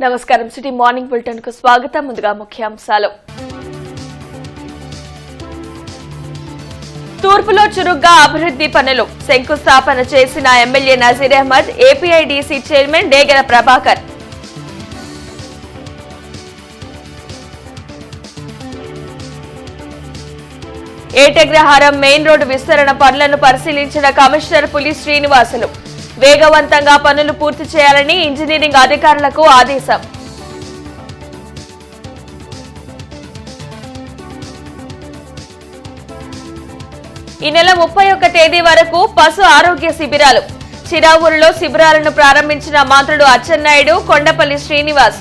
నమస్కారం. City morning bulletin కు స్వాగతం. ముందుగా ముఖ్యాంశాలు. తూర్పులో చురుగ్గా అభివృద్ధి పనులు శంకుస్థాపన చేసిన MLA Nazir Ahmed, APIDC chairman డేగల ప్రభాకర్. ఏటగ్రహారం మెయిన్ రోడ్డు విస్తరణ పనులను పరిశీలించిన కమిషనర్ పులి శ్రీనివాసులు. వేగవంతంగా పనులు పూర్తి చేయాలని ఇంజనీరింగ్ అధికారులకు ఆదేశం. ఈ నెల 31 తేదీ వరకు పశు ఆరోగ్య శిబిరాలు. చిరావూరులో శిబిరాలను ప్రారంభించిన మంత్రులు Atchannaidu, Kondapalli Srinivas.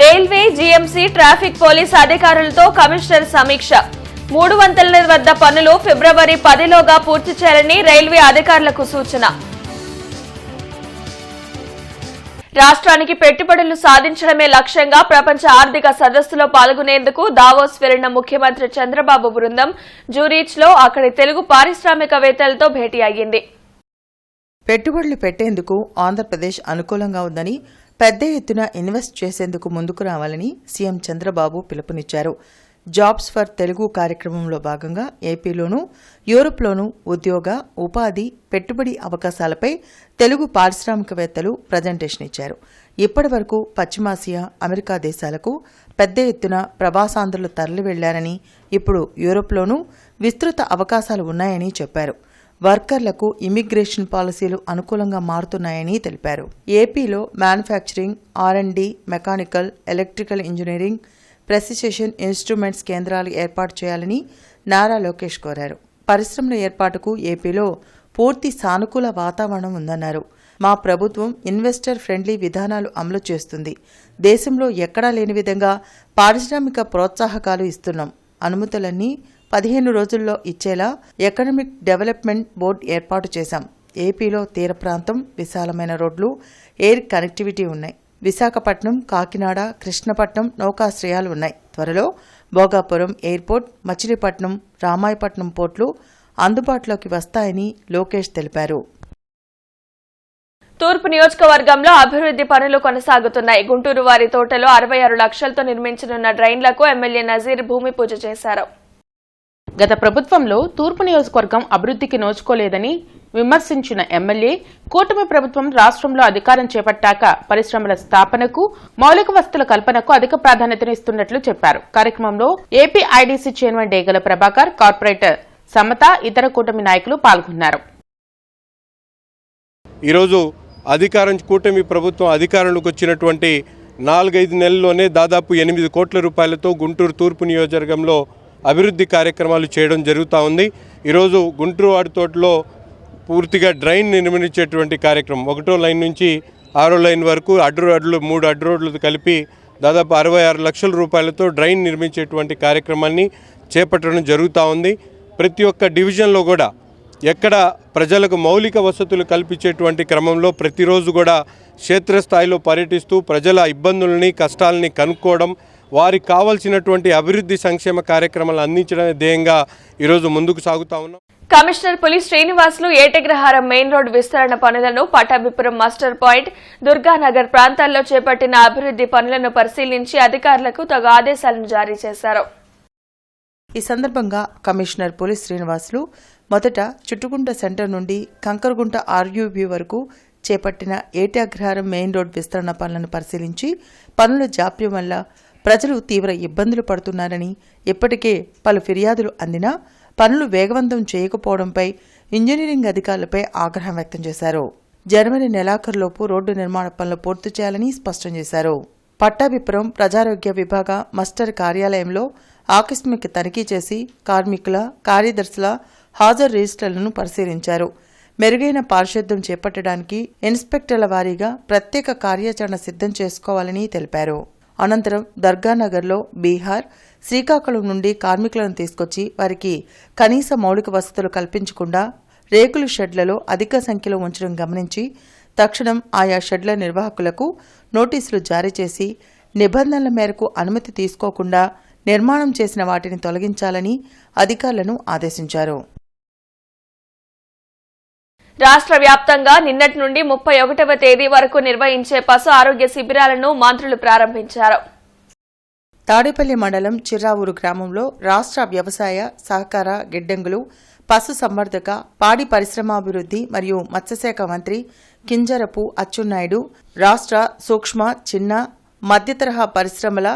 Railway, GMC, traffic police అధికారులతో కమిషనర్ సమీక్ష. 3 వంతెనల వద్ద పనులు ఫిబ్రవరి 10లోగా పూర్తి చేయాలని రైల్వే అధికారులకు సూచన. రాష్ట్రానికి పెట్టుబడులు సాధించడమే లక్ష్యంగా ప్రపంచ ఆర్థిక సదస్సులో పాల్గొనేందుకు దావోస్ వెళ్లిన ముఖ్యమంత్రి చంద్రబాబు బృందం జూరిచ్ లో అక్కడి తెలుగు పారిశ్రామికవేత్తలతో భేటీ అయ్యింది. పెట్టుబడులు పెట్టేందుకు ఆంధ్రప్రదేశ్ అనుకూలంగా ఉందని, పెద్ద ఎత్తున ఇన్వెస్ట్ చేసేందుకు ముందుకు రావాలని సీఎం చంద్రబాబు పిలుపునిచ్చారు. జాబ్స్ ఫర్ తెలుగు కార్యక్రమంలో భాగంగా ఏపీలోనూ యూరోప్లోనూ ఉద్యోగ, ఉపాధి, పెట్టుబడి అవకాశాలపై తెలుగు పారిశ్రామికవేత్తలు ప్రజెంటేషన్ ఇచ్చారు. ఇప్పటి వరకు పశ్చిమాసియా, అమెరికా దేశాలకు పెద్ద ఎత్తున ప్రవాసాంధ్రులు తరలి వెళ్లారని, ఇప్పుడు యూరోప్లోనూ విస్తృత అవకాశాలు ఉన్నాయని చెప్పారు. వర్కర్లకు ఇమిగ్రేషన్ పాలసీలు అనుకూలంగా మారుతున్నాయని తెలిపారు. ఏపీలో manufacturing, R&D, mechanical, electrical engineering, precision instruments కేంద్రాలు ఏర్పాటు చేయాలని నారా లోకేష్ కోరారు. పరిశ్రమల ఏర్పాటుకు ఏపీలో పూర్తి సానుకూల వాతావరణం ఉందన్నారు. మా ప్రభుత్వం ఇన్వెస్టర్ ఫ్రెండ్లీ విధానాలు అమలు చేస్తుంది. దేశంలో ఎక్కడా లేని విధంగా పారిశ్రామిక ప్రోత్సాహకాలు ఇస్తున్నాం. అనుమతులన్నీ 15 రోజుల్లో ఇచ్చేలా ఎకనామిక్ డెవలప్మెంట్ బోర్డు ఏర్పాటు చేశాం. ఏపీలో తీర ప్రాంతం, విశాలమైన రోడ్లు, ఎయిర్ కనెక్టివిటీ ఉన్నాయి. విశాఖపట్నం, కాకినాడ, కృష్ణపట్నం నౌకాశ్రయాలు ఉన్నాయి. త్వరలో భోగాపురం ఎయిర్పోర్ట్, మచిలీపట్నం, రామాయపట్నం పోర్టులు అందుబాటులోకి వస్తాయని లోకేష్ తెలిపారు. తూర్పు నియోజకవర్గంలో అభివృద్ధి పనులు కొనసాగుతున్నాయి. గుంటూరు వారి తోటలో 66 లక్షలతో నిర్మించనున్న డ్రైన్లకు ఎమ్మెల్యే నజీర్ భూమి పూజ చేశారు. గత ప్రభుత్వంలో తూర్పు నియోజకవర్గం అభివృద్ధికి నోచుకోలేదని విమర్శించిన ఎమ్మెల్యే, కూటమి ప్రభుత్వం రాష్ట్రంలో అధికారం చేపట్టాక పరిశ్రమల స్థాపనకు, మౌలిక వసతుల కల్పనకు అధిక ప్రాధాన్యతనిస్తున్నట్లు చెప్పారు. కార్యక్రమంలో ఏపీఐడీసీ చైర్మన్ డేగల ప్రభాకర్, కార్పొరేటర్ సమత, ఇతర కూటమి నాయకులు పాల్గొన్నారు. ఈరోజు కూటమి ప్రభుత్వం అధికారంలోకి వచ్చినటువంటి 4-5 నెలల్లోనే దాదాపు 8 కోట్ల రూపాయలతో గుంటూరు తూర్పు నియోజకవర్గంలో అభివృద్ధి కార్యక్రమాలు చేయడం జరుగుతూ ఉంది. ఈరోజు గుంటూరు వాడి తోటలో పూర్తిగా డ్రైన్ నిర్మించేటువంటి కార్యక్రమం 1వ లైన్ నుంచి 6వ లైన్ వరకు 3 అడ్డు రోడ్లు కలిపి దాదాపు 66 లక్షల రూపాయలతో డ్రైన్ నిర్మించేటువంటి కార్యక్రమాన్ని చేపట్టడం జరుగుతూ ఉంది. ప్రతి ఒక్క డివిజన్లో కూడా ఎక్కడ ప్రజలకు మౌలిక వసతులు కల్పించేటువంటి క్రమంలో ప్రతిరోజు కూడా క్షేత్రస్థాయిలో పర్యటిస్తూ ప్రజల ఇబ్బందులని, కష్టాలని కనుక్కోవడం, వారికి కావాల్సినటువంటి అభివృద్ధి సంక్షేమ కార్యక్రమాలు అందించడమే ధ్యేయంగా ఈరోజు ముందుకు సాగుతా ఉన్నాం. కమిషనర్ పులి శ్రీనివాసులు ఏటగ్రహారం మెయిన్ రోడ్డు విస్తరణ పనులను, పటాభిపురం మాస్టర్ పాయింట్, దుర్గానగర్ ప్రాంతాల్లో చేపట్టిన అభివృద్ధి పనులను పరిశీలించి అధికారులకు తగు ఆదేశాలను జారీ చేశారు. ఈ సందర్భంగా కమిషనర్ పులి శ్రీనివాసులు మొదట చుట్టుకుంట సెంటర్ నుండి కంకరగుంట RUB వరకు చేపట్టిన ఏటగ్రహారం మెయిన్ రోడ్ విస్తరణ పనులను పరిశీలించి, పనుల జాప్యం వల్ల ప్రజలు తీవ్ర ఇబ్బందులు పడుతున్నారని, ఇప్పటికే పలు ఫిర్యాదులు అందినా పనులు వేగవంతం చేయకపోవడంపై ఇంజనీరింగ్ అధికారులపై ఆగ్రహం వ్యక్తం చేశారు. జనవరి నెలాఖరులోపు రోడ్డు నిర్మాణ పనులు పూర్తి చేయాలని స్పష్టం చేశారు. పట్టాభిపురం ప్రజారోగ్య విభాగ మస్టర్ కార్యాలయంలో ఆకస్మిక తనిఖీ చేసి కార్మికుల, కార్యదర్శుల హాజరు రిజిస్టర్లను పరిశీలించారు. మెరుగైన పారిశుద్ధ్యం చేపట్టడానికి ఇన్స్పెక్టర్ల వారీగా ప్రత్యేక కార్యాచరణ సిద్ధం చేసుకోవాలని తెలిపారు. అనంతరం దర్గానగర్లో బీహార్, శ్రీకాకుళం నుండి కార్మికులను తీసుకొచ్చి వారికి కనీస మౌలిక వసతులు కల్పించకుండా రేకుల షెడ్లలో అధిక సంఖ్యలో ఉంచడం గమనించి తక్షణం ఆయా షెడ్ల నిర్వాహకులకు నోటీసులు జారీ చేసి నిబంధనల మేరకు అనుమతి తీసుకోకుండా నిర్మాణం చేసిన వాటిని తొలగించాలని అధికారులను ఆదేశించారు. రాష్ట్ర వ్యాప్తంగా నిన్నటి నుండి 31వ తేదీ వరకు నిర్వహించే పశు ఆరోగ్య శిబిరాలను మంత్రులు ప్రారంభించారు. తాడేపల్లి మండలం చిర్రావూరు గ్రామంలో రాష్ట్ర వ్యవసాయ, సహకార, గిడ్డంగులు, పశు సంవర్ధక, పాడి పరిశ్రమాభివృద్ధి మరియు మత్స్యశాఖ మంత్రి కింజరపు అచ్చెన్నాయుడు, రాష్ట్ర సూక్ష్మ, చిన్న, మధ్యతరహా పరిశ్రమల,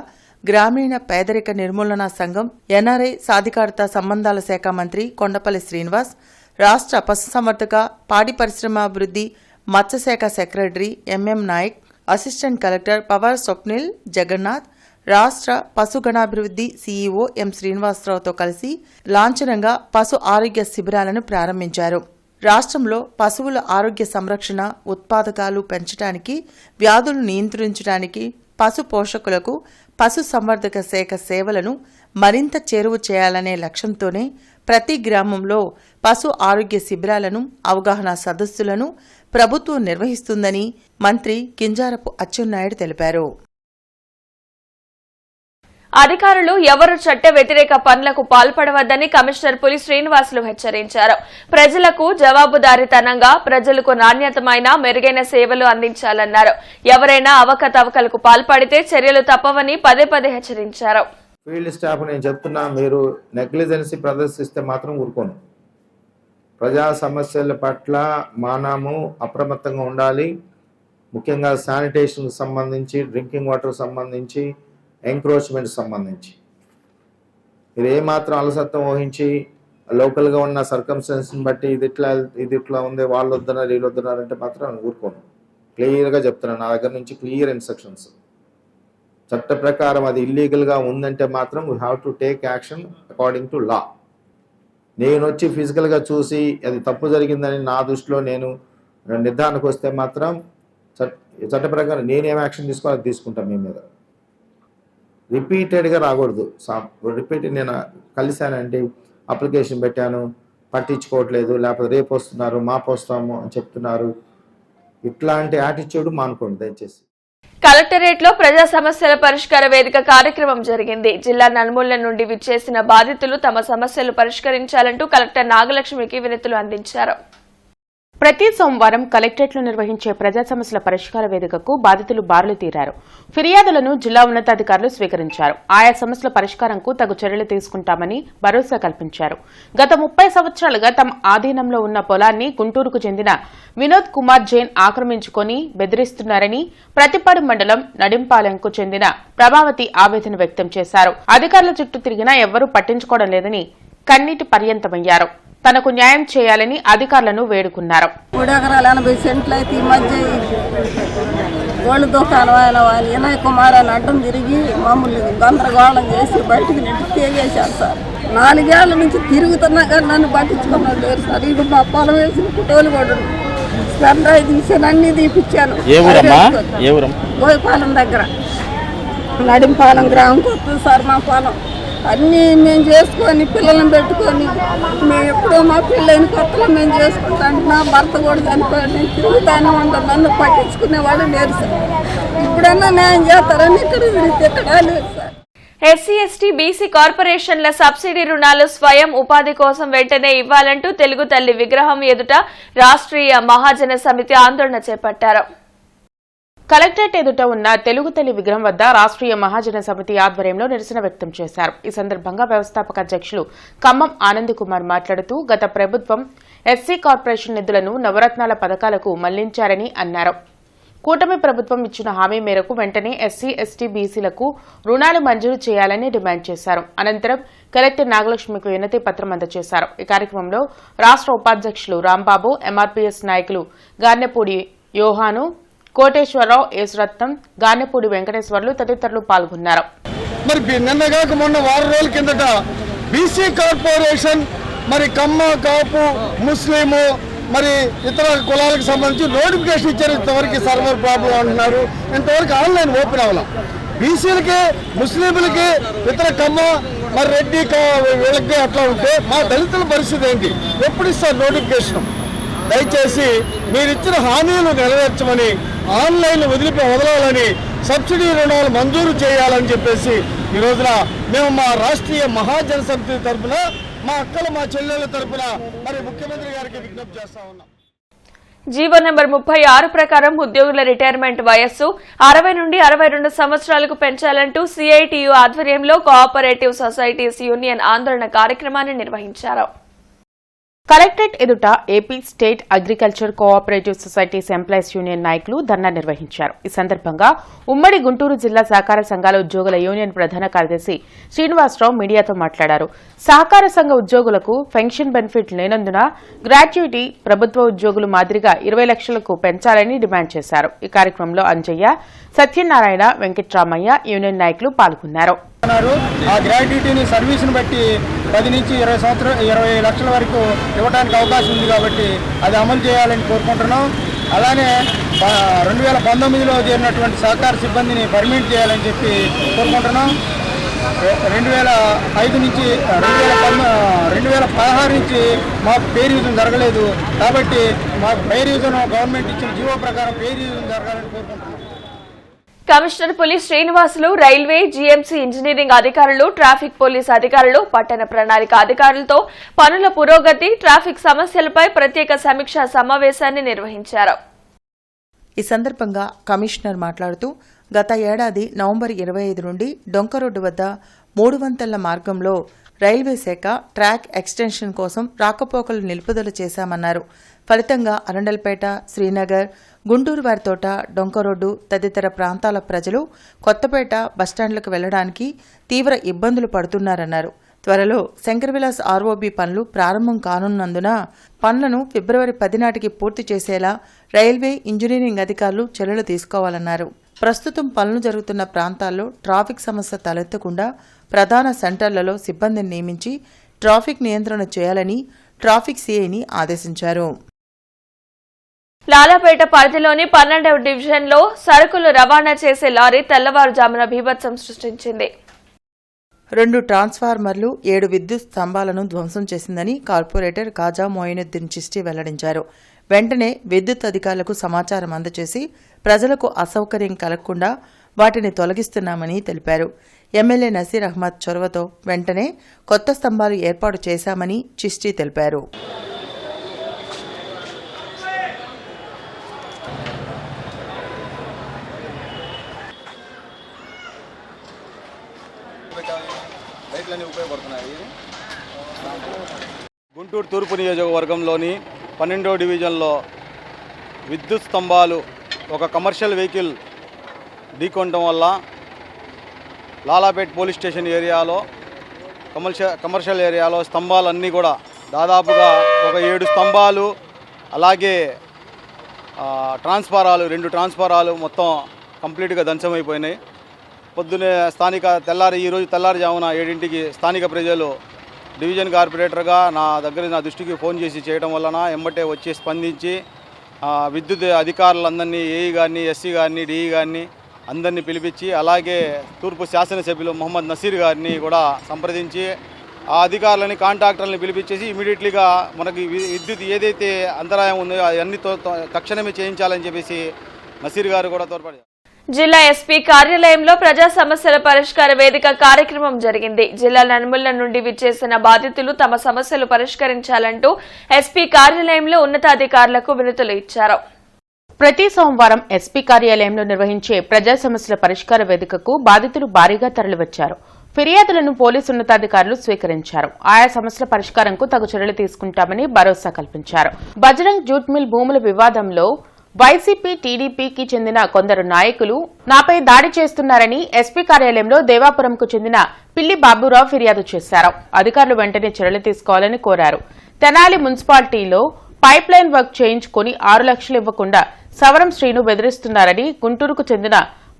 గ్రామీణ పేదరిక నిర్మూలనా సంఘం, ఎన్ఆర్ఐ సాధికారత సంబంధాల శాఖ మంత్రి కొండపల్లి శ్రీనివాస్, రాష్ట్ర పశుసంవర్ధక, పాడి పరిశ్రమాభివృద్ధి, మత్స్యశాఖ secretary MM Nayak, assistant collector Pawar Swapnil Jagannath, రాష్ట్ర పశుగణాభివృద్ధి సీఈఓ ఎం శ్రీనివాసరావుతో కలిసి లాంఛనంగా పశు ఆరోగ్య శిబిరాలను ప్రారంభించారు. రాష్ట్రంలో పశువుల ఆరోగ్య సంరక్షణ, ఉత్పాదకాలు పెంచడానికి, వ్యాధులు నియంత్రించడానికి పశు పోషకులకు పశు సంవర్ధక శాఖ సేవలను మరింత చేరువ చేయాలనే లక్ష్యంతోనే ప్రతి గ్రామంలో పశు ఆరోగ్య శిబిరాలను, అవగాహన సదస్సులను ప్రభుత్వం నిర్వహిస్తుందని మంత్రి కింజారపు అచ్చెన్నాయుడు తెలిపారు. అధికారులు ఎవరు చట్ట వ్యతిరేక పనులకు పాల్పడవద్దని కమిషనర్ పులి శ్రీనివాసులు హెచ్చరించారు. ప్రజలకు జవాబుదారీతనంగా, ప్రజలకు నాణ్యతమైన మెరుగైన సేవలు అందించాలన్నారు. ఎవరైనా అవకతవకలకు పాల్పడితే చర్యలు తప్పవని పదే పదే హెచ్చరించారు. ఫీల్డ్ స్టాఫ్ నేను చెప్తున్నా, మీరు నెగ్లిజెన్సీ ప్రదర్శిస్తే మాత్రం ఊరుకోను. ప్రజా సమస్యల పట్ల మనము అప్రమత్తంగా ఉండాలి. ముఖ్యంగా శానిటేషన్కి సంబంధించి, డ్రింకింగ్ వాటర్ సంబంధించి, ఎంక్రోచ్మెంట్ సంబంధించి మీరు ఏమాత్రం అలసత్వం వహించి లోకల్గా ఉన్న సర్కమ్స్టెన్స్ని బట్టి ఇది ఇట్లా ఉంది, వాళ్ళు వద్దన్నారు, వీళ్ళు వద్దన్నారంటే మాత్రం ఊరుకోను. క్లియర్గా చెప్తున్నాను, నా దగ్గర నుంచి క్లియర్ ఇన్స్ట్రక్షన్స్. చట్ట ప్రకారం అది ఇల్లీగల్గా ఉందంటే మాత్రం we have to take action according to law. నేను వచ్చి ఫిజికల్గా చూసి అది తప్పు జరిగిందని నా దృష్టిలో నేను నిర్ధారణకు వస్తే మాత్రం చట్ట ప్రకారం నేనేం యాక్షన్ తీసుకోవాలో తీసుకుంటాను. మీ మీద రిపీటెడ్గా రాకూడదు. రిపీటెడ్ నేను కలిశానంటే అప్లికేషన్ పెట్టాను, పట్టించుకోవట్లేదు, లేకపోతే రేపు వస్తున్నారు, మాపు వస్తాము అని చెప్తున్నారు. ఇట్లాంటి యాటిట్యూడ్ మానుకోండి దయచేసి. కలెక్టరేట్లో ప్రజా సమస్యల పరిష్కార వేదిక కార్యక్రమం జరిగింది. జిల్లా నలుమూలల నుండి విచ్చేసిన బాధితులు తమ సమస్యలు పరిష్కరించాలంటూ కలెక్టర్ నాగలక్ష్మికి వినతులు అందించారు. ప్రతి సోమవారం కలెక్టరేట్లో నిర్వహించే ప్రజా సమస్యల పరిష్కార వేదికకు బాధితులు బారులు తీరారు. ఫిర్యాదులను జిల్లా ఉన్నతాధికారులు స్వీకరించారు. ఆయా సమస్యల పరిష్కారంకు తగు చర్యలు తీసుకుంటామని భరోసా కల్పించారు. గత 30 సంవత్సరాలుగా తమ ఆధీనంలో ఉన్న పొలాన్ని గుంటూరుకు చెందిన వినోద్ కుమార్ జైన్ ఆక్రమించుకుని బెదిరిస్తున్నారని ప్రతిపాడు మండలం నడింపాలెంకు చెందిన ప్రభావతి ఆవేదన వ్యక్తం చేశారు. అధికారుల చుట్టూ తిరిగినా ఎవ్వరూ పట్టించుకోవడం లేదని కన్నీటి పర్యంతమయ్యారు. తనకు న్యాయం చేయాలని అధికారులను వేడుకున్నారు. 3 ఎకరాలు 80 సెంట్లు అయితే ఈ మధ్య గోల్డ్ దుకాణం ఆయన వినయ్ కుమార్ అని అడ్డం తిరిగి మమ్మల్ని గందరగోళం చేసి బయటికి నెట్టి తేగేశారు సార్. 4 ఏళ్ల నుంచి తిరుగుతున్నా కానీ నన్ను పట్టించుకున్నాడు లేరు సార్. ఇది మా పొలం వేసిన ఫోటోలు కూడా స్పెండ్రైవ్ తీసాను, అన్ని తీపిచ్చాను. గోయపాలెం దగ్గర నడింపాలెం గ్రామంకి వస్తుంది సార్ మా పొలం. అన్నీ మేము చేసుకొని పిల్లలను పెట్టుకొని మేము ఎప్పుడో మా పిల్లైన కొత్తలో మేము చేసుకుంటాం. నా భర్త కూడా చనిపోయాడు. నేను తిరుగుతానే ఉంటాను, నన్ను పట్టించుకునేవాడు లేరు సార్. ఇప్పుడన్నా న్యాయం చేస్తారని ఇక్కడ లేదు సార్. ఎస్సీ, ఎస్టీ, బీసీ కార్పొరేషన్ల సబ్సిడీ రుణాలు స్వయం ఉపాధి కోసం వెంటనే ఇవ్వాలంటూ తెలుగు తల్లి విగ్రహం ఎదుట రాష్ట్రీయ మహాజన సమితి ఆందోళన చేపట్టారు. కలెక్టరేట్ ఎదుట ఉన్న తెలుగు తల్లి విగ్రహం వద్ద రాష్ట్రీయ మహాజన సమితి ఆధ్వర్యంలో నిరసన వ్యక్తం చేశారు. ఈ సందర్భంగా వ్యవస్థాపక అధ్యక్షులు ఖమ్మం ఆనంద్ కుమార్ మాట్లాడుతూ గత ప్రభుత్వం ఎస్సీ కార్పొరేషన్ నిధులను నవరత్నాల పథకాలకు మళ్లించారని అన్నారు. కూటమి ప్రభుత్వం ఇచ్చిన హామీ మేరకు వెంటనే ఎస్సీ, ఎస్టీ, బీసీలకు రుణాలు మంజూరు చేయాలని డిమాండ్ చేశారు. అనంతరం కలెక్టర్ నాగలక్ష్మికి వినతి పత్రం అందజేశారు. ఈ కార్యక్రమంలో రాష్ట్ర ఉపాధ్యక్షులు రాంబాబు, ఎంఆర్పీఎస్ నాయకులు గార్నెపూడి యోహాను, కోటేశ్వరరావు, యేసురత్నం, గానెపూడి వెంకటేశ్వర్లు తదితరులు పాల్గొన్నారు. మరి నిన్నగాక మొన్న 6 రోజుల కిందట బీసీ కార్పొరేషన్ మరి కమ్మ, కాపు, ముస్లిము మరి ఇతర కులాలకు సంబంధించి నోటిఫికేషన్ ఇచ్చారు. ఇంతవరకు సర్వర్ ప్రాబ్లం అంటున్నారు. ఇంతవరకు ఆన్లైన్ ఓపెన్ అవ్వాలి. బీసీలకి, ముస్లింలకి, ఇతర కమ్మ మరి రెడ్డి వీళ్ళకి అట్లా ఉంటే మా దళితుల పరిస్థితి ఏంటి? ఎప్పుడు ఇస్తారు నోటిఫికేషన్? దయచేసి మీరు ఇచ్చిన హామీలు నెరవేర్చమని, ఆన్లైన్ వదలాలని, సబ్సిడీ రుణాలు మంజూరు చేయాలని చెప్పేసి ఈ రోజున మేము మా రాష్ట్రీయ మహాజన సమితి తరఫున, మా అక్కలు, మా చెల్లెళ్ళ తరఫున మరి ముఖ్యమంత్రి గారికి విజ్ఞప్తి చేస్తా ఉన్నాం. జీవో నెంబర్ 36 ప్రకారం ఉద్యోగుల రిటైర్మెంట్ వయస్సు 60 నుండి 62 సంవత్సరాలకు పెంచాలంటూ సిఐటియు ఆధ్వర్యంలో కోఆపరేటివ్ సొసైటీస్ యూనియన్ ఆందోళన కార్యక్రమాన్ని నిర్వహించారు. కలెక్టరేట్ ఎదుట AP state agriculture cooperative societies employees union నాయకులు ధర్నా నిర్వహించారు. ఈ సందర్భంగా ఉమ్మడి గుంటూరు జిల్లా సహకార సంఘాల ఉద్యోగుల యూనియన్ ప్రధాన కార్యదర్శి శ్రీనివాసరావు మీడియాతో మాట్లాడారు. సహకార సంఘ ఉద్యోగులకు పెన్షన్ బెనిఫిట్ లేనందున గ్రాట్యుటీ ప్రభుత్వ ఉద్యోగులు మాదిరిగా 20 లక్షలకు పెంచాలని డిమాండ్ చేశారు. ఈ కార్యక్రమంలో అంజయ్య, సత్యనారాయణ, వెంకట్రామయ్య యూనియన్ నాయకులు పాల్గొన్నారు. ఆ గ్రాట్యుటీని సర్వీస్ని బట్టి 10 నుంచి 20 లక్షల వరకు ఇవ్వడానికి అవకాశం ఉంది కాబట్టి అది అమలు చేయాలని కోరుకుంటున్నాం. అలానే 2019లో చేరినటువంటి సహకార సిబ్బందిని పర్మినెంట్ చేయాలని చెప్పి కోరుకుంటున్నాం. 2005 నుంచి 2016 నుంచి మాకు పే రివిజన్ జరగలేదు కాబట్టి మాకు పే రివిజన్ గవర్నమెంట్ ఇచ్చిన జీవో ప్రకారం పే రివిజన్ జరగాలని కోరుకుంటున్నాం. కమిషనర్ పులి శ్రీనివాసులు, రైల్వే, జీఎంసీ ఇంజనీరింగ్ అధికారులు, ట్రాఫిక్ పోలీస్ అధికారులు, పట్టణ ప్రణాళిక అధికారులతో పనుల పురోగతి, ట్రాఫిక్ సమస్యలపై ప్రత్యేక సమీక్షా సమావేశాన్ని నిర్వహించారు. ఈ సందర్భంగా కమిషనర్ మాట్లాడుతూ గత ఏడాది నవంబర్ 25 నుండి డొంక రోడ్డు వద్ద 3 వంతెనల మార్గంలో రైల్వే శాఖ ట్రాక్ ఎక్స్టెన్షన్ కోసం రాకపోకలు నిలుపుదల చేశామన్నారు. ఫలితంగా అరండల్పేట, శ్రీనగర్, గుంటూరు వారితోట, డొంక రోడ్డు తదితర ప్రాంతాల ప్రజలు కొత్తపేట బస్టాండ్లకు వెళ్లడానికి తీవ్ర ఇబ్బందులు పడుతున్నారన్నారు. త్వరలో శంకరవిలాస్ ఆర్ఓబీ పనులు ప్రారంభం కానున్నందున పనులను ఫిబ్రవరి 10 నాటికి పూర్తి చేసేలా రైల్వే, ఇంజనీరింగ్ అధికారులు చర్యలు తీసుకోవాలన్నారు. ప్రస్తుతం పనులు జరుగుతున్న ప్రాంతాల్లో ట్రాఫిక్ సమస్య తలెత్తకుండా ప్రధాన సెంటర్లలో సిబ్బందిని నియమించి ట్రాఫిక్ నియంత్రణ చేయాలని ట్రాఫిక్ సీఐని ఆదేశించారు. లాలాపేట పరిధిలోని 12వ డివిజన్లో సరుకులు రవాణా చేసే లారీ తెల్లవారుజామున బీభత్సం సృష్టించింది. 2 ట్రాన్స్ఫార్మర్లు, 7 విద్యుత్ స్తంభాలను ధ్వంసం చేసిందని కార్పొరేటర్ కాజా మోయినుద్దీన్ చిష్టి వెల్లడించారు. వెంటనే విద్యుత్ అధికారులకు సమాచారం అందజేసి ప్రజలకు అసౌకర్యం కలగకుండా వాటిని తొలగిస్తున్నామని తెలిపారు. ఎమ్మెల్యే నసీర్ అహ్మద్ చొరవతో వెంటనే కొత్త స్తంభాలు ఏర్పాటు చేశామని చిష్టి తెలిపారు. గుంటూరు తూర్పు నియోజకవర్గంలోని 12వ డివిజన్లో విద్యుత్ స్తంభాలు ఒక కమర్షియల్ వెహికల్ ఢీకొనడం వల్ల లాలాపేట్ పోలీస్ స్టేషన్ ఏరియాలో కమర్షియల్ ఏరియాలో స్తంభాలన్నీ కూడా దాదాపుగా ఒక 7 స్తంభాలు, అలాగే ట్రాన్స్ఫారాలు 2 ట్రాన్స్ఫారాలు మొత్తం కంప్లీట్గా ధ్వంసమైపోయినాయి. పొద్దునే ఈరోజు తెల్లారుజామున 7ంటికి స్థానిక ప్రజలు డివిజన్ కార్పొరేటర్గా నా దృష్టికి ఫోన్ చేసి చేయడం వలన ఎమ్మటే వచ్చి స్పందించి విద్యుత్ అధికారులందరినీ, ఏఈ గారిని, ఎస్సీ గారిని, డిఈ గారిని అందరినీ పిలిపించి, అలాగే తూర్పు శాసనసభ్యులు మొహమ్మద్ నసీర్ గారిని కూడా సంప్రదించి ఆ అధికారులని, కాంట్రాక్టర్లని పిలిపించేసి ఇమీడియట్లీగా మనకి విద్యుత్ ఏదైతే అంతరాయం ఉందో అవన్నీ తక్షణమే చేయించాలని చెప్పేసి నసీర్ గారు కూడా తోడ్పడారు. జిల్లా ఎస్పీ కార్యాలయంలో ప్రజా సమస్యల పరిష్కార వేదిక కార్యక్రమం జరిగింది. జిల్లా నలుమూలల నుండి విచ్చేసిన బాధితులు తమ సమస్యలు పరిష్కరించాలంటూ ఎస్పీ కార్యాలయంలో ఉన్నతాధికారులకు వినతులు ఇచ్చారు. ప్రతి సోమవారం ఎస్పీ కార్యాలయంలో నిర్వహించే ప్రజా సమస్యల పరిష్కార వేదికకు బాధితులు భారీగా తరలివచ్చారు. ఫిర్యాదులను పోలీసు ఉన్నతాధికారులు స్వీకరించారు. ఆయా సమస్యల పరిష్కారంకు తగు చర్యలు తీసుకుంటామని భరోసా కల్పించారు. బజరంగ్ జూట్ మిల్ భూముల వివాదంలో వైసీపీ, టీడీపీకి చెందిన కొందరు నాయకులు నాపై దాడి చేస్తున్నారని ఎస్పీ కార్యాలయంలో దేవాపురంకు చెందిన పిల్లి బాబురావు ఫిర్యాదు చేశారు. అధికారులు వెంటనే చర్యలు తీసుకోవాలని కోరారు. తెనాలి మున్సిపాలిటీలో పైప్ లైన్ వర్క్ చేయించుకుని 6 లక్షలు ఇవ్వకుండా సవరం శ్రీను బెదిరిస్తున్నారని గుంటూరుకు చెందిన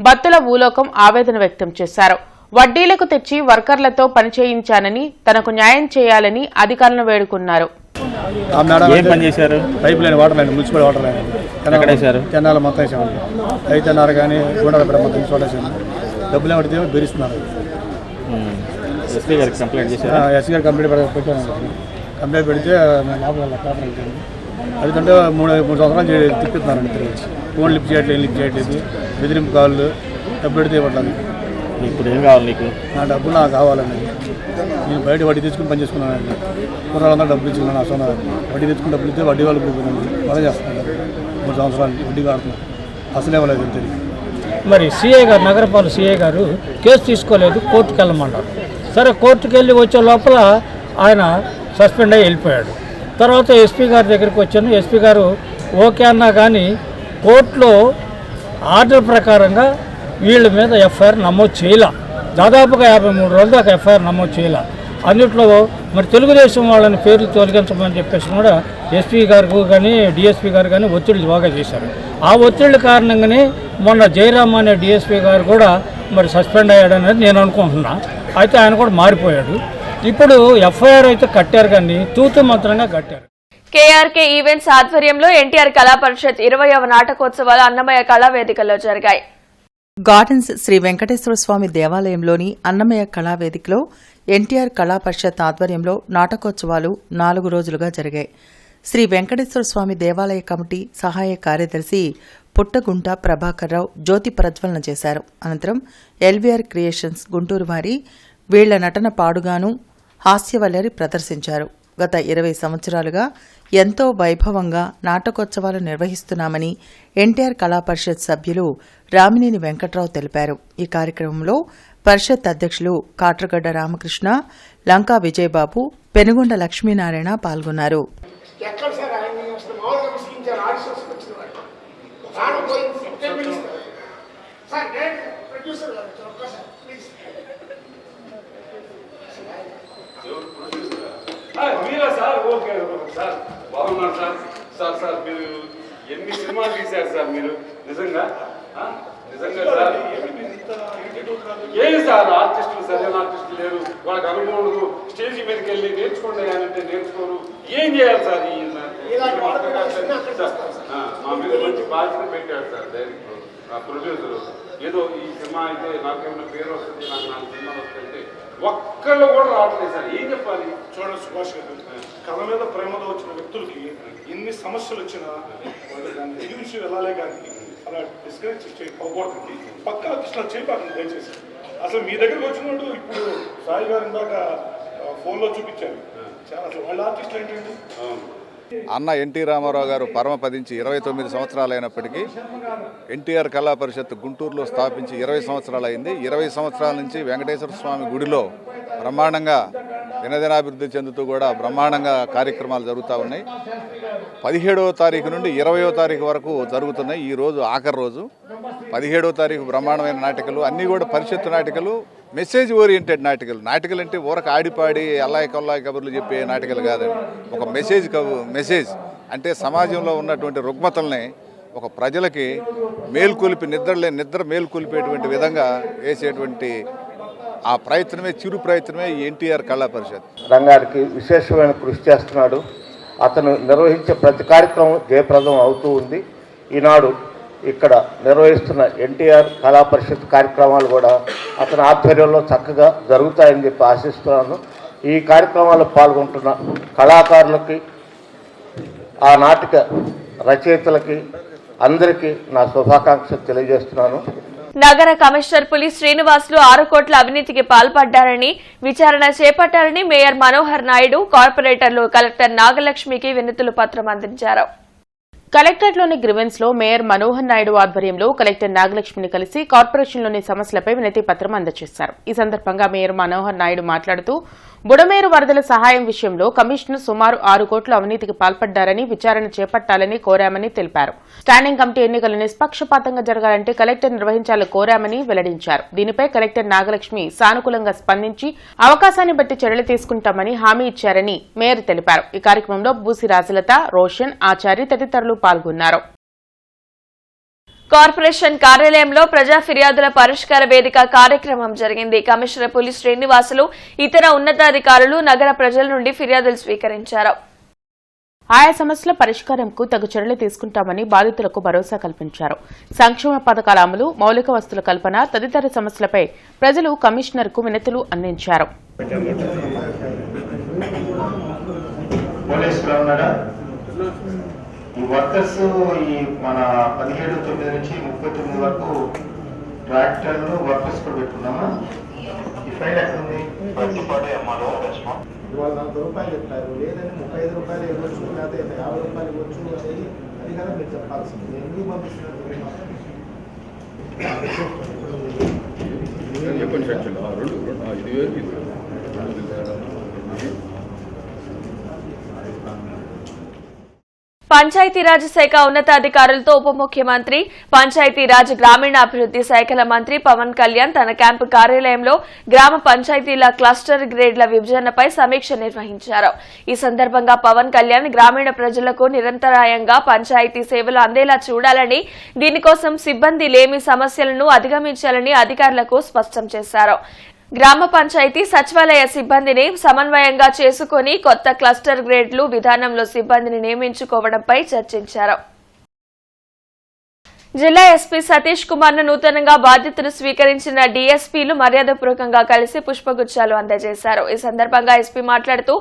బత్తుల ఊలోకం ఆవేదన వ్యక్తం చేశారు. వడ్డీలకు తెచ్చి వర్కర్లతో పని చేయించానని, తనకు న్యాయం చేయాలని అధికారులను వేడుకున్నారు. ఏం పని చేశారు? Pipe line, water line, municipal water line ఎక్కడ వేశారు? తెనాలి మొత్తం వేసామండి. రైతున్నారు కానీ గుండాలపేట మొత్తం చూడేసాము. డబ్బులు ఏమిటి బెదిరిస్తున్నారు. ఎస్పీ గారికి కంప్లైంట్ చేశారు? ఎస్సీ గారు కంప్లైంట్ పెడితే మేము లోపల వెళ్తాము. అదికంటే 3 సంవత్సరాలు తిప్పుతున్నారండి. తిరిగి ఫోన్ లిఫ్ట్ చేయట్లేదు, బెదిరింపు కాళ్ళు డబ్బు పెడితే ఇవ్వట్లేదు. ఇప్పుడు ఏం కావాలి నీకు? నా డబ్బులు నాకు కావాలండి. నేను బయట వడ్డీ తెచ్చుకుని పని చేసుకున్నానండి. కుర్రాళ్ళంతా డబ్బులు ఇచ్చుకున్నాను. అసలు వడ్డీ తెచ్చుకుని డబ్బులు ఇస్తే వడ్డీ వాళ్ళకి బాగా చేస్తున్నాను. 3 సంవత్సరాలు వడ్డీ కాడుతున్నాను. అసలు ఇవ్వలేదు అంతే. మరి సిఐ గారు, నగరపాలక సిఐ గారు కేసు తీసుకోలేదు, కోర్టుకు వెళ్ళమన్నారు. సరే, కోర్టుకు వెళ్ళి వచ్చే లోపల ఆయన సస్పెండ్ అయ్యి వెళ్ళిపోయాడు. తర్వాత ఎస్పీ గారి దగ్గరికి వచ్చాను. ఎస్పీ గారు ఓకే అన్నా కానీ కోర్టులో ఆర్డర్ ప్రకారంగా వీళ్ళ మీద ఎఫ్ఐఆర్ నమోదు చేయాల. దాదాపుగా 53 రోజుల దాకా ఎఫ్ఐఆర్ నమోదు చేయాల. అన్నిట్లో మరి తెలుగుదేశం వాళ్ళని పేర్లు తొలగించమని చెప్పేసి కూడా ఎస్పీ గారు కానీ డిఎస్పీ గారు కానీ ఒత్తిడి బాగా చేశారు. ఆ ఒత్తిడి కారణంగానే మొన్న జయరామ్ అనే డిఎస్పీ గారు కూడా మరి సస్పెండ్ అయ్యాడనేది నేను అనుకుంటున్నా. అయితే ఆయన కూడా మారిపోయాడు. ఇప్పుడు ఎఫ్ఐఆర్ అయితే కట్టారు కానీ తూతు మంత్రంగా కట్టారు. కేఆర్కే ఈవెంట్స్ ఆధ్వర్యంలో ఎన్టీఆర్ కళా పరిషత్ 20వ నాటకోత్సవాలు అన్నమయ్య కళావేదికలో జరిగాయి. గార్డెన్స్ శ్రీ వెంకటేశ్వర స్వామి దేవాలయంలోని అన్నమయ్య కళావేదికలో ఎన్టీఆర్ కళా పరిషత్ ఆధ్వర్యంలో నాటకోత్సవాలు 4 రోజులుగా జరిగాయి. శ్రీ వెంకటేశ్వర స్వామి దేవాలయ కమిటీ సహాయ కార్యదర్శి పుట్టగుంట ప్రభాకర్రావు జ్యోతి ప్రజ్వలన చేశారు. అనంతరం ఎల్వీఆర్ క్రియేషన్స్ గుంటూరు వారి వీళ్ల నటన పాడుగాను హాస్యవల్లరి ప్రదర్శించారు. గత 20 సంవత్సరాలుగా ఎంతో వైభవంగా నాటకోత్సవాలు నిర్వహిస్తున్నామని ఎన్టీఆర్ కళా పరిషత్ సభ్యులు రామినేని వెంకట్రావు తెలిపారు. ఈ కార్యక్రమంలో పరిషత్ అధ్యక్షులు కాట్రగడ్డ రామకృష్ణ, లంకా విజయబాబు, పెనుగొండ లక్ష్మీనారాయణ పాల్గొన్నారు. మీరా సార్? ఓకే సార్, బాగున్నారు సార్. సార్ సార్ మీరు ఎన్ని సినిమాలు తీశారు సార్ మీరు? నిజంగా నిజంగా సార్ ఏం సార్ ఆర్టిస్టులు సరైన ఆర్టిస్టులు లేరు, వాళ్ళకి అనుభవం ఉండదు. స్టేజ్ మీదకి వెళ్ళి నేర్చుకోండి అంటే నేర్చుకోరు. ఏం చేయాలి సార్? మా మీద మంచి బాధ్యత పెట్టాడు సార్ డైరెక్టర్, ప్రొడ్యూసర్. ఏదో ఈ సినిమా అయితే నాకేమైనా పేరు వస్తుంది, నాకు సినిమాలు వస్తాయంటే ఒక్కళ్ళు కూడా రావట్లేదు సార్. ఏం చెప్పాలి? చూడండి సుభాష్ గారు, కళ మీద ప్రేమతో వచ్చిన వ్యక్తులకి ఎన్ని సమస్యలు వచ్చినా వాళ్ళు దాన్ని ఎదిరించి వెళ్ళాలే కానీ అలా డిస్కరేజ్ చేయకూడదండి. పక్కా ఆర్టిస్టులు చేయబాకండి దయచేసి. అసలు మీ దగ్గరకు వచ్చినప్పుడు ఇప్పుడు సాయి గారు ఇందాక ఫోన్లో చూపించారు. అసలు వాళ్ళ ఆర్టిస్టులు ఏంటండి? అన్న ఎన్టీ రామారావు గారు పరమపదించి 29 సంవత్సరాలు అయినప్పటికీ ఎన్టీఆర్ కళా పరిషత్ గుంటూరులో స్థాపించి 20 సంవత్సరాలు అయింది. 20 సంవత్సరాల నుంచి వెంకటేశ్వర స్వామి గుడిలో బ్రహ్మాండంగా దినదినాభివృద్ధి చెందుతూ కూడా బ్రహ్మాండంగా కార్యక్రమాలు జరుగుతూ ఉన్నాయి. 17వ తారీఖు నుండి 20వ తారీఖు వరకు జరుగుతున్నాయి. ఈ రోజు ఆఖరి రోజు. 17వ తారీఖు బ్రహ్మాండమైన నాటికలు, అన్నీ కూడా పరిషత్తు నాటికలు, మెసేజ్ ఓరియంటెడ్ నాటికలు. నాటికలు అంటే ఊరక ఆడిపాడి అల్లాయి కొల్లాయి కబుర్లు చెప్పే నాటికలు కాదండి. ఒక మెసేజ్ అంటే సమాజంలో ఉన్నటువంటి రుగ్మతల్ని ఒక ప్రజలకి మేల్కొలిపి నిద్ర మేల్కొలిపేటువంటి విధంగా వేసేటువంటి ఆ ప్రయత్నమే, చిరు ప్రయత్నమే ఈ ఎన్టీఆర్ కళా పరిషత్. రంగానికి విశేషమైన కృషి చేస్తున్నాడు. అతను నిర్వహించే ప్రతి కార్యక్రమం జయప్రదం అవుతూ ఉంది. ఈనాడు ఇక్కడ నిర్వహిస్తున్న ఎన్టీఆర్ కళా పరిషత్ కార్యక్రమాలు కూడా అతని ఆధ్వర్యంలో చక్కగా జరుగుతాయని చెప్పి ఆశిస్తున్నాను. ఈ కార్యక్రమాల్లో పాల్గొంటున్న కళాకారులకి, ఆ నాటిక రచయితలకి అందరికీ నా శుభాకాంక్షలు తెలియజేస్తున్నాను. నగర కమిషనర్ పులి శ్రీనివాసులు 6 కోట్ల అవినీతికి పాల్పడ్డారని విచారణ చేపట్టారని మేయర్ మనోహర్ నాయుడు కార్పొరేటర్లు కలెక్టర్ నాగలక్ష్మికి వినతుల పత్రం అందించారు. కలెక్టరేట్లోని గ్రివెన్స్ లో మేయర్ మనోహర్ నాయుడు ఆధ్వర్యంలో కలెక్టర్ నాగలక్ష్మిని కలిసి కార్పొరేషన్లోని సమస్యలపై వినతి పత్రం అందజేశారు. ఈ సందర్భంగా మేయర్ మనోహర్ నాయుడు మాట్లాడుతూ బుడమేరు వరదల సహాయం విషయంలో కమిషనర్ సుమారు 6 కోట్ల అవినీతికి పాల్పడ్డారని విచారణ చేపట్టాలని కోరామని తెలిపారు. స్టాండింగ్ కమిటీ ఎన్నికలు నిష్పక్షపాతంగా జరగాలంటే కలెక్టర్ నిర్వహించాలని కోరామని వెల్లడించారు. దీనిపై కలెక్టర్ నాగలక్ష్మి సానుకూలంగా స్పందించి అవకాశాన్ని బట్టి చర్యలు తీసుకుంటామని హామీ ఇచ్చారని మేయర్ తెలిపారు. ఈ కార్యక్రమంలో బూసి రాజలత, రోషన్, ఆచారి తదితరులు పాల్గొన్నారు. కార్పొరేషన్ కార్యాలయంలో ప్రజా ఫిర్యాదుల పరిష్కార వేదిక కార్యక్రమం జరిగింది. కమిషనర్ పులి శ్రీనివాసులు, ఇతర ఉన్నతాధికారులు నగర ప్రజల నుండి ఫిర్యాదులు స్వీకరించారు. ఆయా సమస్యల పరిష్కారంకు తగు చర్యలు తీసుకుంటామని బాధితులకు భరోసా కల్పించారు. సంక్షేమ పథకాల అమలు, మౌలిక వస్తువుల కల్పన తదితర సమస్యలపై ప్రజలు కమిషనర్కు వినతులు అందించారు. ఈ వర్కర్స్ ఈ మన 17/9 నుంచి 39 వరకు ట్రాక్టర్లు వర్కర్స్ కూడా పెట్టుకున్నామా? ఈ ఫైల్ ఎక్కడ ఉంది? ఇవాళ 40 రూపాయలు చెప్తారు, లేదని 35 రూపాయలు ఇవ్వచ్చు, లేకపోతే 50 రూపాయలు ఇవ్వచ్చు అనేది అది కదా మీరు చెప్పాల్సింది. నేను ఎందుకు పంపిస్తున్నాను? పంచాయతీరాజ్ శాఖ ఉన్నతాధికారులతో ఉప ముఖ్యమంత్రి, పంచాయతీరాజ్ గ్రామీణాభివృద్ధి శాఖల మంత్రి పవన్ కళ్యాణ్ తన క్యాంపు కార్యాలయంలో గ్రామ పంచాయతీల క్లస్టర్ గ్రేడ్ల విభజనపై సమీక్ష నిర్వహించారు. ఈ సందర్భంగా పవన్ కళ్యాణ్ గ్రామీణ ప్రజలకు నిరంతరాయంగా పంచాయతీ సేవలు అందేలా చూడాలని, దీనికోసం సిబ్బంది లేమి సమస్యలను అధిగమించాలని అధికారులకు స్పష్టం చేశారు. గ్రామ పంచాయతీ సచివాలయ సిబ్బందిని సమన్వయంగా చేసుకుని కొత్త క్లస్టర్ గ్రేడ్లు విధానంలో సిబ్బందిని నియమించుకోవడంపై చర్చించారు. జిల్లా ఎస్పీ సతీష్ కుమార్ ను నూతనంగా బాధ్యతలు స్వీకరించిన డీఎస్పీలు మర్యాదపూర్వకంగా కలిసి పుష్పగుచ్చాలు అందజేశారు. ఈ సందర్భంగా ఎస్పీ మాట్లాడుతూ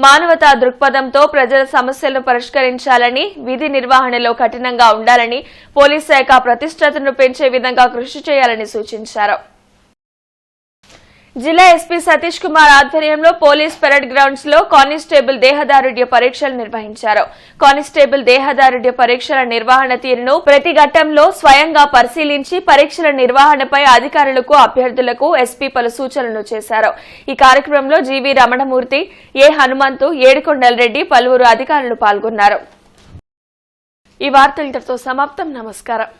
మానవతా దృక్పథంతో ప్రజల సమస్యలను పరిష్కరించాలని, విధి నిర్వహణలో కఠినంగా ఉండాలని, పోలీస్ శాఖ ప్రతిష్టతను పెంచే విధంగా కృషి చేయాలని సూచించారు. జిల్లా ఎస్పీ సతీష్ కుమార్ ఆధ్వర్యంలో పోలీస్ పెరేడ్ గ్రౌండ్స్ లో కానిస్టేబుల్ దేహదారుఢ్య పరీక్షలు నిర్వహించారు. కానిస్టేబుల్ దేహదారుఢ్య పరీక్షల నిర్వహణ తీరును ప్రతి ఘట్టంలో స్వయంగా పరిశీలించి పరీక్షల నిర్వహణపై అధికారులకు, అభ్యర్థులకు ఎస్పీ పలు సూచనలు చేశారు. ఈ కార్యక్రమంలో జీవీ రమణమూర్తి, ఏ హనుమంతు, ఏడుకొండల రెడ్డి, పలువురు అధికారులు పాల్గొన్నారు. ఈ వార్తలు ఇంతటితో సమాప్తం. నమస్కారం.